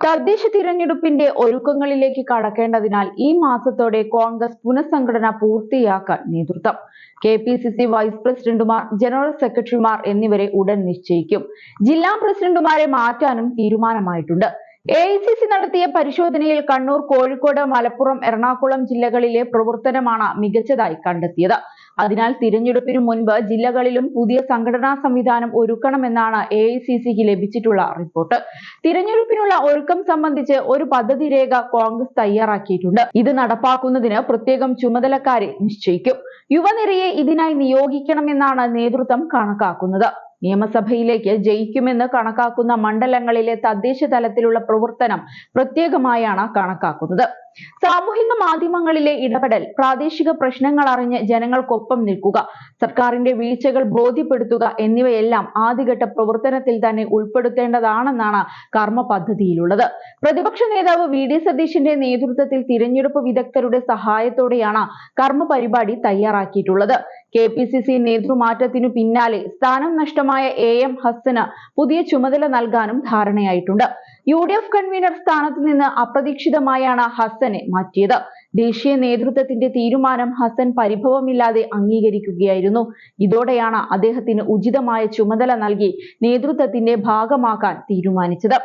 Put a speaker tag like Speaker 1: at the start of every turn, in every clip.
Speaker 1: തദ്ദേശ തിരഞ്ഞെടുപ്പിന്റെ ഒരുക്കങ്ങളിലേക്ക് കടക്കേണ്ടതിനാൽ ഈ മാസത്തോടെ കോൺഗ്രസ് പുനഃസംഘടന പൂർത്തിയാക്കാൻ നേതൃത്വം. KPCC വൈസ് പ്രസിഡന്റുമാർ, ജനറൽ സെക്രട്ടറിമാർ എന്നിവരെ ഉടൻ നിശ്ചയിക്കും. ജില്ലാ പ്രസിഡന്റുമാരെ മാറ്റാനും തീരുമാനമായിട്ടുണ്ട്. AICC നടത്തിയ പരിശോധനയിൽ കണ്ണൂർ, കോഴിക്കോട്, മലപ്പുറം, എറണാകുളം ജില്ലകളിലെ പ്രവർത്തനമാണ് മികച്ചതായി കണ്ടെത്തിയത്. അതിനാൽ തിരഞ്ഞെടുപ്പിന് മുൻപ് ജില്ലകളിലും പുതിയ സംഘടനാ സംവിധാനം ഒരുക്കണമെന്നാണ് AICCക്ക് ലഭിച്ചിട്ടുള്ള റിപ്പോർട്ട്. തിരഞ്ഞെടുപ്പിനുള്ള ഒരുക്കം സംബന്ധിച്ച് ഒരു പദ്ധതി രേഖ കോൺഗ്രസ് തയ്യാറാക്കിയിട്ടുണ്ട്. ഇത് നടപ്പാക്കുന്നതിന് പ്രത്യേകം ചുമതലക്കാരെ നിശ്ചയിക്കും. യുവനിരയെ ഇതിനായി നിയോഗിക്കണമെന്നാണ് നേതൃത്വം കണക്കാക്കുന്നത്. നിയമസഭയിലേക്ക് ജയിക്കുമെന്ന് കണക്കാക്കുന്ന മണ്ഡലങ്ങളിലെ തദ്ദേശ തലത്തിലുള്ള പ്രവർത്തനം പ്രത്യേകമായാണ് കണക്കാക്കുന്നത്. സാമൂഹിക മാധ്യമങ്ങളിലെ ഇടപെടൽ, പ്രാദേശിക പ്രശ്നങ്ങൾ അറിഞ്ഞ് ജനങ്ങൾക്കൊപ്പം നിൽക്കുക, സർക്കാരിന്റെ വീഴ്ചകൾ ബോധ്യപ്പെടുത്തുക എന്നിവയെല്ലാം ആദ്യഘട്ട പ്രവർത്തനത്തിൽ തന്നെ ഉൾപ്പെടുത്തേണ്ടതാണെന്നാണ് കർമ്മ പദ്ധതിയിലുള്ളത്. പ്രതിപക്ഷ നേതാവ് VD സതീശന്റെ നേതൃത്വത്തിൽ തിരഞ്ഞെടുപ്പ് വിദഗ്ധരുടെ സഹായത്തോടെയാണ് കർമ്മ പരിപാടി തയ്യാറാക്കിയിട്ടുള്ളത്. KPCC നേതൃമാറ്റത്തിനു പിന്നാലെ സ്ഥാനം നഷ്ടമായ AM ഹസ്സന് പുതിയ ചുമതല നൽകാനും ധാരണയായിട്ടുണ്ട്. UDF കൺവീനർ സ്ഥാനത്ത് നിന്ന് അപ്രതീക്ഷിതമായാണ് ഹസ്സനെ മാറ്റിയത്. ദേശീയ നേതൃത്വത്തിന്റെ തീരുമാനം ഹസ്സൻ പരിഭവമില്ലാതെ അംഗീകരിക്കുകയായിരുന്നു. ഇതോടെയാണ് അദ്ദേഹത്തിന് ഉചിതമായ ചുമതല നൽകി നേതൃത്വത്തിന്റെ ഭാഗമാക്കാൻ തീരുമാനിച്ചത്.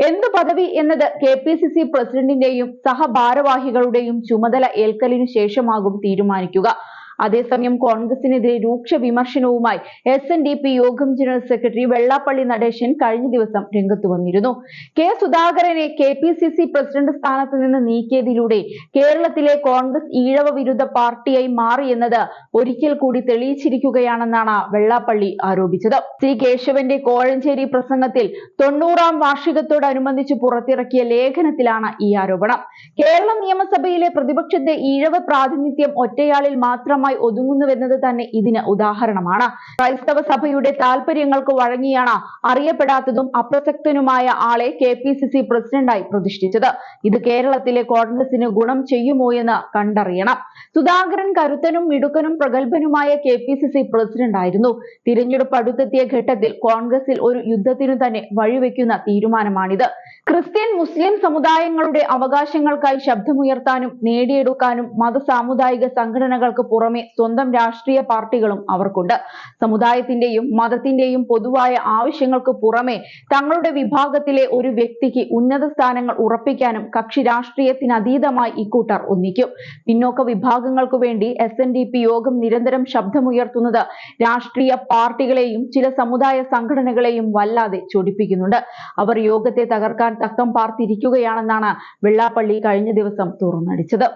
Speaker 1: എന്ത് പദവി എന്നത് KPCC പ്രസിഡന്റിന്റെയും സഹഭാരവാഹികളുടെയും ചുമതല ഏൽക്കലിനു ശേഷമാകും തീരുമാനിക്കുക. അതേസമയം കോൺഗ്രസിനെതിരെ രൂക്ഷ വിമർശനവുമായി SNDP യോഗം ജനറൽ സെക്രട്ടറി വെള്ളാപ്പള്ളി നടേശൻ കഴിഞ്ഞ ദിവസം രംഗത്ത് വന്നിരുന്നു. K സുധാകരനെ KPCC പ്രസിഡന്റ് സ്ഥാനത്ത് നിന്ന് നീക്കിയതിലൂടെ കേരളത്തിലെ കോൺഗ്രസ് ഈഴവ വിരുദ്ധ പാർട്ടിയായി മാറിയെന്നത് ഒരിക്കൽ കൂടി തെളിയിച്ചിരിക്കുകയാണെന്നാണ് വെള്ളാപ്പള്ളി ആരോപിച്ചത്. C കേശവന്റെ കോഴഞ്ചേരി പ്രസംഗത്തിൽ 90ാം വാർഷികത്തോടനുബന്ധിച്ച് പുറത്തിറക്കിയ ലേഖനത്തിലാണ് ഈ ആരോപണം. കേരള നിയമസഭയിലെ പ്രതിപക്ഷത്തെ ഈഴവ പ്രാതിനിധ്യം ഒറ്റയാളിൽ മാത്രമായി ഒതുങ്ങുന്നുവെന്നത് തന്നെ ഇതിന് ഉദാഹരണമാണ്. ക്രൈസ്തവ സഭയുടെ താൽപര്യങ്ങൾക്ക് വഴങ്ങിയാണ് അറിയപ്പെടാത്തതും അപ്രസക്തനുമായ ആളെ KPCC പ്രസിഡന്റായി പ്രതിഷ്ഠിച്ചത്. ഇത് കേരളത്തിലെ കോൺഗ്രസിന് ഗുണം ചെയ്യുമോ എന്ന് കണ്ടറിയണം. സുധാകരൻ കരുത്തനും മിടുക്കനും പ്രഗത്ഭനുമായ KPCC പ്രസിഡന്റ് ആയിരുന്നു. തിരഞ്ഞെടുപ്പ് അടുത്തെത്തിയ ഘട്ടത്തിൽ കോൺഗ്രസിൽ ഒരു യുദ്ധത്തിനു തന്നെ വഴിവെക്കുന്ന തീരുമാനമാണിത്. ക്രിസ്ത്യൻ, മുസ്ലിം സമുദായങ്ങളുടെ അവകാശങ്ങൾക്കായി ശബ്ദമുയർത്താനും നേടിയെടുക്കാനും മതസാമുദായിക സംഘടനകൾക്ക് പുറമെ സ്വന്തം രാഷ്ട്രീയ പാർട്ടികളും അവർക്കുണ്ട്. സമുദായത്തിന്റെയും മതത്തിന്റെയും പൊതുവായ ആവശ്യങ്ങൾക്ക് പുറമെ തങ്ങളുടെ വിഭാഗത്തിലെ ഒരു വ്യക്തിക്ക് ഉന്നത സ്ഥാനങ്ങൾ ഉറപ്പിക്കാനും കക്ഷി രാഷ്ട്രീയത്തിനതീതമായി ഇക്കൂട്ടർ ഒന്നിക്കും. പിന്നോക്ക വിഭാഗങ്ങൾക്ക് വേണ്ടി SNDP യോഗം നിരന്തരം ശബ്ദമുയർത്തുന്നത് രാഷ്ട്രീയ പാർട്ടികളെയും ചില സമുദായ സംഘടനകളെയും വല്ലാതെ ചൊടിപ്പിക്കുന്നുണ്ട്. അവർ യോഗത്തെ തകർക്കാൻ തക്കം പാർത്തിരിക്കുകയാണെന്നാണ് വെള്ളാപ്പള്ളി കഴിഞ്ഞ ദിവസം തുറന്നടിച്ചത്.